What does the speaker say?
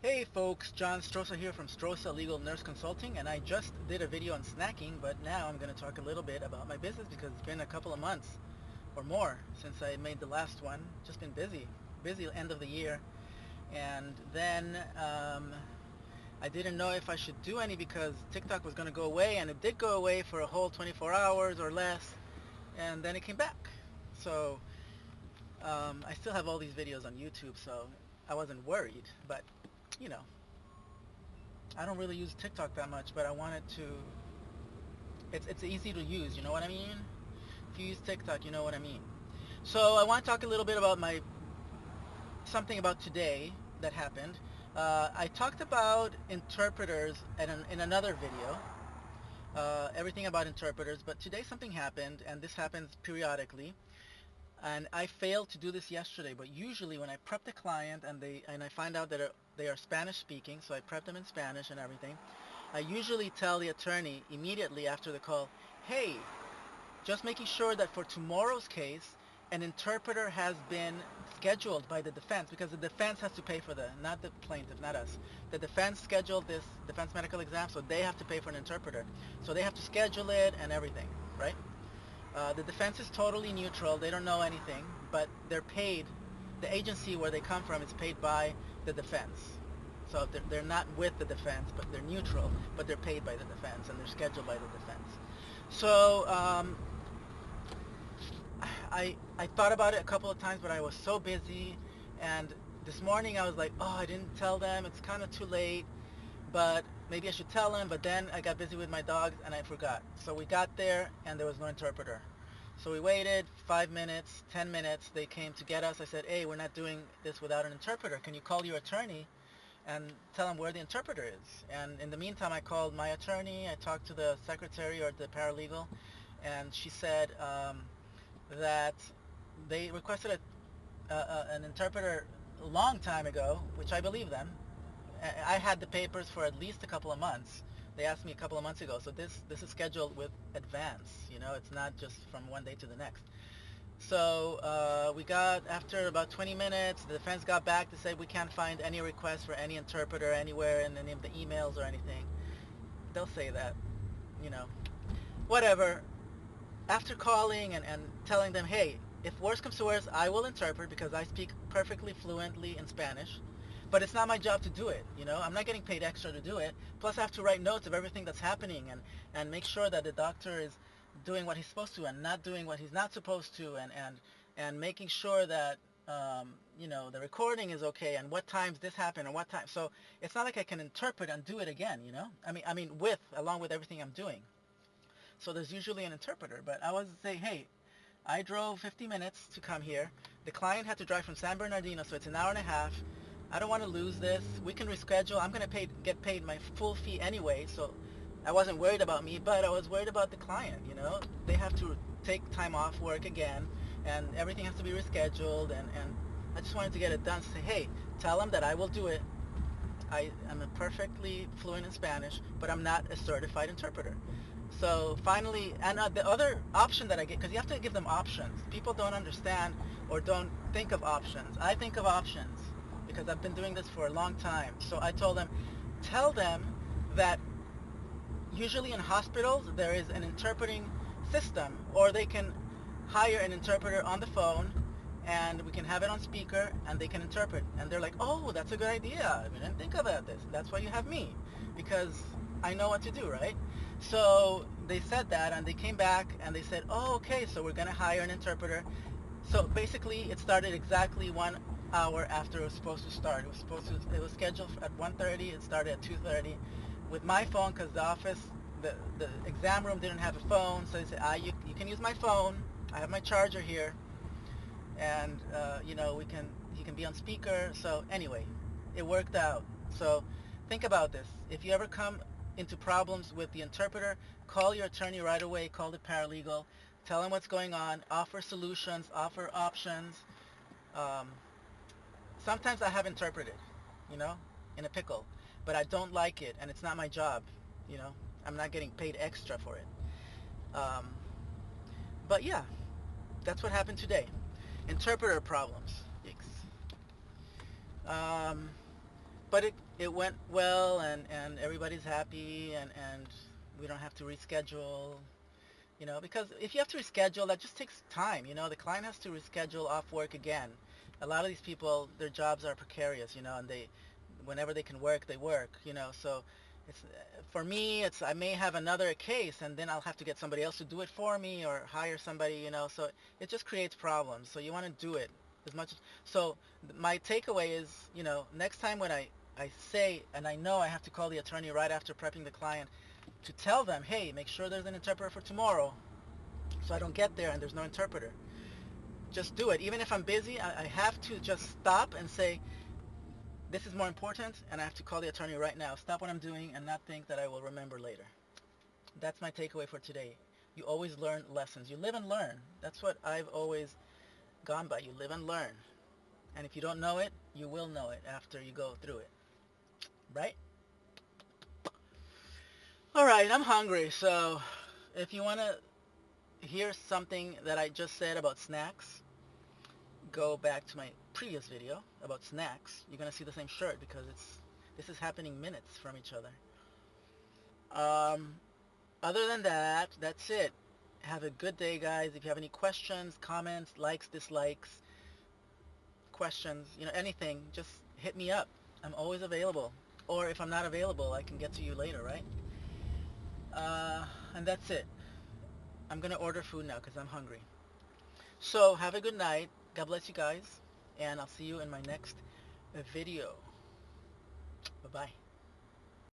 Hey folks, John Strosa here from Strosa Legal Nurse Consulting, and I just did a video on snacking, but now I'm going to talk a little bit about my business because it's been a couple of months or more since I made the last one. Just been busy end of the year, and then I didn't know if I should do any because TikTok was going to go away, and it did go away for a whole 24 hours or less, and then it came back. So I still have all these videos on YouTube, so I wasn't worried, but you know, I don't really use TikTok that much, but I wanted to. It's easy to use. You know what I mean? If you use TikTok, you know what I mean. So I want to talk a little bit about my something about today that happened. I talked about interpreters in another video. Everything about interpreters, but today something happened, and this happens periodically. And I failed to do this yesterday, but usually when I prep the client and I find out that they are Spanish speaking, so I prep them in Spanish and everything. I usually tell the attorney immediately after the call, hey, just making sure that for tomorrow's case, an interpreter has been scheduled by the defense because the defense has to pay for not the plaintiff, not us. The defense scheduled this defense medical exam, so they have to pay for an interpreter. So they have to schedule it and everything, right? The defense is totally neutral. They don't know anything, but they're paid. The agency where they come from is paid by the defense. So they're not with the defense, but they're neutral, but they're paid by the defense, and they're scheduled by the defense. So I thought about it a couple of times, but I was so busy. And this morning I was like, oh, I didn't tell them. It's kind of too late, but maybe I should tell them. But then I got busy with my dogs and I forgot. So we got there and there was no interpreter. So we waited 5 minutes, 10 minutes. They came to get us. I said, hey, we're not doing this without an interpreter. Can you call your attorney and tell them where the interpreter is? And in the meantime, I called my attorney. I talked to the secretary or the paralegal, and she said that they requested an interpreter a long time ago, which I believe them. I had the papers for at least a couple of months. They asked me a couple of months ago, so this is scheduled with advance. You know, it's not just from one day to the next. So we got, after about 20 minutes, the defense got back to say we can't find any request for any interpreter anywhere in any of the emails or anything. They'll say that, you know, whatever. After calling and telling them, hey, if worse comes to worse, I will interpret because I speak perfectly fluently in Spanish, but it's not my job to do it. You know, I'm not getting paid extra to do it. Plus, I have to write notes of everything that's happening and make sure that the doctor is doing what he's supposed to and not doing what he's not supposed to, and making sure that you know, the recording is okay and what times this happened and what time. So it's not like I can interpret and do it again. You know, I mean, along with everything I'm doing. So there's usually an interpreter, but I was saying, hey, I drove 50 minutes to come here. The client had to drive from San Bernardino, so it's an hour and a half. I don't want to lose this. We can reschedule. I'm going to get paid my full fee anyway, so I wasn't worried about me, but I was worried about the client, you know. They have to take time off work again, and everything has to be rescheduled, and I just wanted to get it done. Say, hey, tell them that I will do it. I am perfectly fluent in Spanish, but I'm not a certified interpreter. So finally, and the other option that I get, because you have to give them options. People don't understand or don't think of options. I think of options because I've been doing this for a long time. So I told them, tell them that usually in hospitals there is an interpreting system, or they can hire an interpreter on the phone and we can have it on speaker and they can interpret. And they're like, oh, that's a good idea. I didn't think about this. That's why you have me, because I know what to do, right? So they said that, and they came back and they said, oh, okay, so we're going to hire an interpreter. So basically it started exactly 1 hour after it was supposed to start. It was scheduled at 1:30. It started at 2:30 with my phone, because the office, the exam room didn't have a phone. So they said, you can use my phone. I have my charger here, and you know, he can be on speaker. So anyway, it worked out. So think about this. If you ever come into problems with the interpreter, call your attorney right away, call the paralegal, tell them what's going on, offer solutions, offer options. Um, Sometimes I have interpreted, you know, in a pickle, but I don't like it, and it's not my job, you know. I'm not getting paid extra for it. Um, but yeah, that's what happened today. Interpreter problems. Yikes. but it went well, and everybody's happy, and we don't have to reschedule, because if you have to reschedule, that just takes time. The client has to reschedule off work again. A lot of these people, their jobs are precarious, and whenever they can work, they work, so it's, for me, I may have another case, and then I'll have to get somebody else to do it for me or hire somebody, so it just creates problems. So you want to do it as much. So my takeaway is, next time when I say, and I know I have to call the attorney right after prepping the client, to tell them, hey, make sure there's an interpreter for tomorrow, so I don't get there and there's no interpreter. Just do it. Even if I'm busy, I have to just stop and say, this is more important, and I have to call the attorney right now. Stop what I'm doing and not think that I will remember later. That's my takeaway for today. You always learn lessons. You live and learn. That's what I've always gone by. You live and learn. And if you don't know it, you will know it after you go through it. Right? All right, I'm hungry, so if you want to hear something that I just said about snacks, go back to my previous video about snacks. You're gonna see the same shirt because this is happening minutes from each other. Other than that, that's it. Have a good day, guys. If you have any questions, comments, likes, dislikes, questions, anything, just hit me up. I'm always available. Or if I'm not available, I can get to you later, right? And that's it. I'm gonna order food now because I'm hungry. So have a good night. God bless you guys, and I'll see you in my next video. Bye-bye.